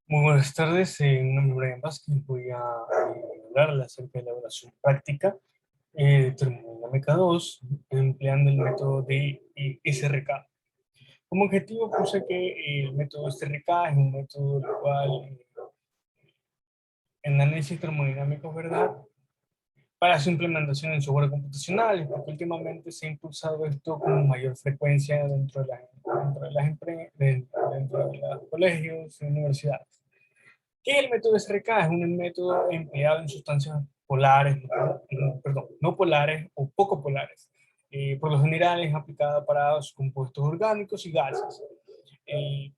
Muy buenas tardes, mi nombre es Brian Vázquez. Voy a hablarles acerca de la evaluación práctica de termodinámica 2, empleando el método de SRK. Como objetivo puse que el método SRK es un método el cual en análisis termodinámico, ¿verdad?, para su implementación en software computacional, porque últimamente se ha impulsado esto con mayor frecuencia dentro de los colegios y universidades. ¿Qué es el método SRK? Es un método empleado en sustancias polares, perdón, no polares o poco polares. Por lo general es aplicada para los compuestos orgánicos y gases. Eh,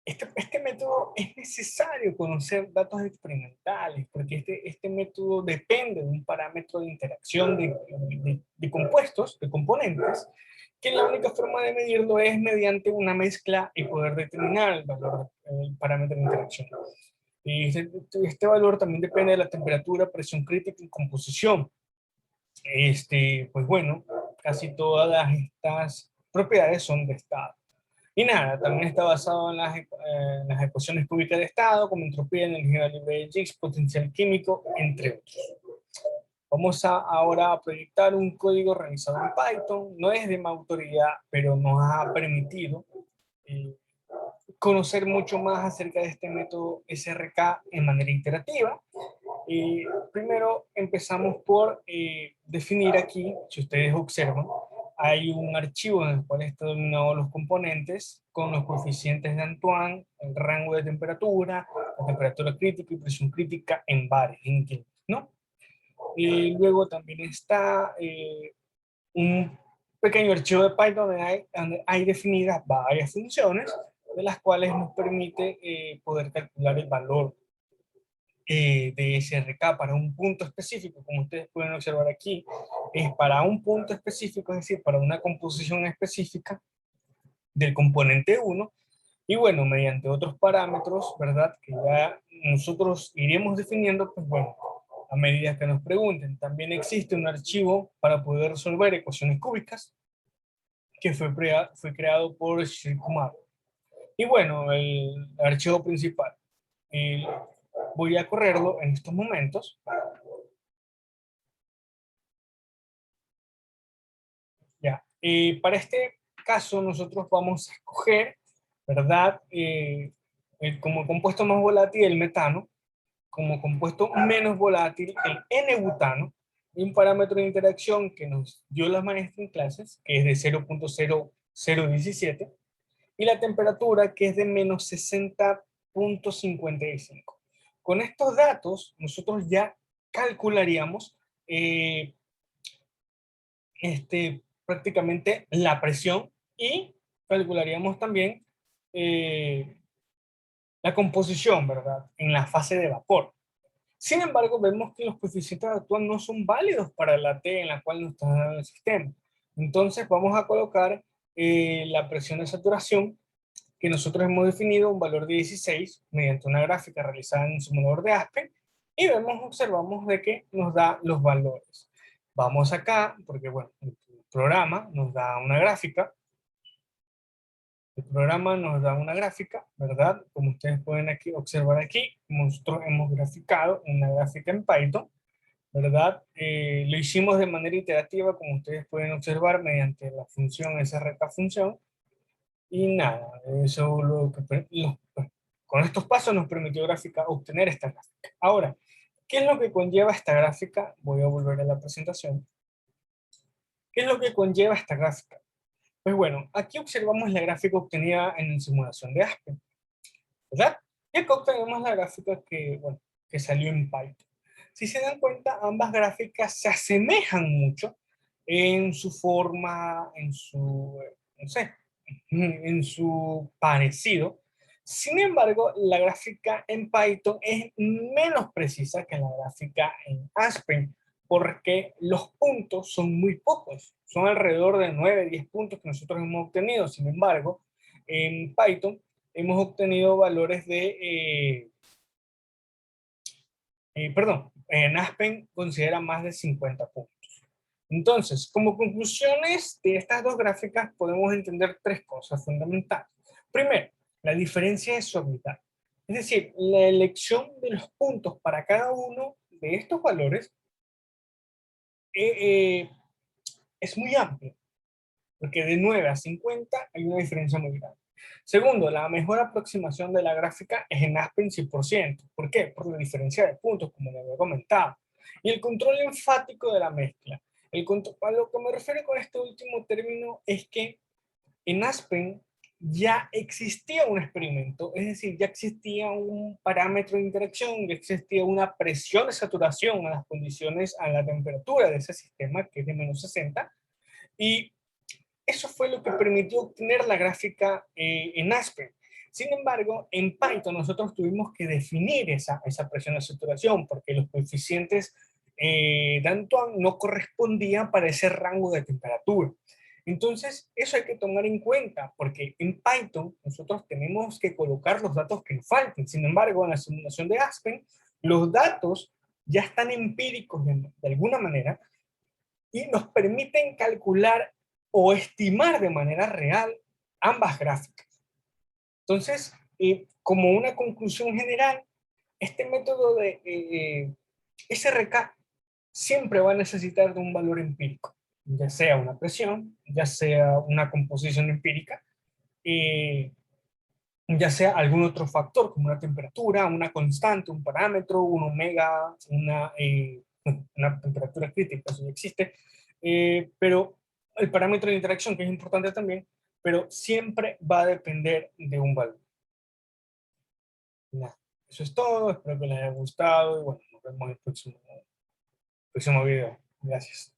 este método es necesario conocer datos experimentales, porque este método depende de un parámetro de interacción de compuestos, de componentes, que la única forma de medirlo es mediante una mezcla y poder determinar el valor del parámetro de interacción. Y este valor también depende de la temperatura, presión crítica y composición. Pues bueno, casi todas estas propiedades son de estado. Y nada, también está basado en las ecuaciones cúbicas de estado, como entropía, energía libre de Gibbs, potencial químico, entre otros. Vamos ahora a proyectar un código realizado en Python. No es de mi autoría, pero nos ha permitido eh, conocer mucho más acerca de este método SRK en manera iterativa. Primero empezamos por definir aquí, si ustedes observan, hay un archivo en el cual están denominados los componentes con los coeficientes de Antoine, el rango de temperatura, la temperatura crítica y presión crítica en bares, en kelvin, ¿no? Y luego también está un pequeño archivo de Python donde hay definidas varias funciones de las cuales nos permite poder calcular el valor de SRK para un punto específico, como ustedes pueden observar aquí, es para un punto específico, es decir, para una composición específica del componente 1, y bueno, mediante otros parámetros, ¿verdad?, que ya nosotros iremos definiendo, pues bueno, a medida que nos pregunten. También existe un archivo para poder resolver ecuaciones cúbicas, que fue creado por Sri Kumar. Y bueno, el archivo principal. Eh, Voy a correrlo en estos momentos. Ya. Para este caso nosotros vamos a escoger, ¿verdad? Como compuesto más volátil el metano, como compuesto menos volátil el N-butano, y un parámetro de interacción que nos dio la maestra en clases, que es de 0.0017, y la temperatura, que es de menos 60.55. Con estos datos, nosotros ya calcularíamos prácticamente la presión y calcularíamos también eh, la composición, ¿verdad?, en la fase de vapor. Sin embargo, vemos que los coeficientes actuales no son válidos para la T en la cual nos está dando el sistema. Entonces vamos a colocar la presión de saturación, que nosotros hemos definido un valor de 16 mediante una gráfica realizada en un simulador de Aspen, y observamos de que nos da los valores. Vamos acá, porque bueno, el programa nos da una gráfica. El programa nos da una gráfica, ¿verdad? Como ustedes pueden observar aquí, nosotros hemos graficado una gráfica en Python, ¿verdad? Lo hicimos de manera iterativa, como ustedes pueden observar, mediante la función SRK función. Y nada, eso con estos pasos nos permitió obtener esta gráfica. Ahora, ¿qué es lo que conlleva esta gráfica? Voy a volver a la presentación. ¿Qué es lo que conlleva esta gráfica? Pues bueno, aquí observamos la gráfica obtenida en la simulación de Aspen, ¿verdad? Y acá obtenemos la gráfica bueno, que salió en Python. Si se dan cuenta, ambas gráficas se asemejan mucho en su forma, no sé, en su parecido. Sin embargo, la gráfica en Python es menos precisa que la gráfica en Aspen, porque los puntos son muy pocos, son alrededor de 9, 10 puntos que nosotros hemos obtenido. Sin embargo, en Python hemos obtenido valores perdón, en Aspen considera más de 50 puntos. Entonces, como conclusiones de estas dos gráficas podemos entender tres cosas fundamentales. Primero, La diferencia es su mitad. Es decir, la elección de los puntos para cada uno de estos valores eh, eh, es muy amplia, porque de 9 a 50 hay una diferencia muy grande. Segundo, la mejor aproximación de la gráfica es en Aspen 100%. ¿Por qué? Por la diferencia de puntos, como le había comentado. Y el control enfático de la mezcla. A lo que me refiero con este último término es que en Aspen ya existía un experimento, es decir, ya existía un parámetro de interacción, ya existía una presión de saturación a las condiciones, a la temperatura de ese sistema, que es de menos 60, y eso fue lo que permitió obtener la gráfica en Aspen. Sin embargo, en Python nosotros tuvimos que definir esa presión de saturación porque los coeficientes Danton no correspondían para ese rango de temperatura. Entonces, eso hay que tomar en cuenta porque en Python nosotros tenemos que colocar los datos que nos falten. Sin embargo, en la simulación de Aspen, los datos ya están empíricos de alguna manera y nos permiten calcular o estimar de manera real ambas gráficas. Entonces, como una conclusión general, este método de SRK siempre va a necesitar de un valor empírico, ya sea una presión, ya sea una composición empírica, eh, ya sea algún otro factor como una temperatura, una constante, un parámetro, un omega, una temperatura crítica, eso ya existe, pero el parámetro de interacción, que es importante también, pero siempre va a depender de un valor. Nada, eso es todo, espero que les haya gustado y bueno, nos vemos en el próximo video. Gracias.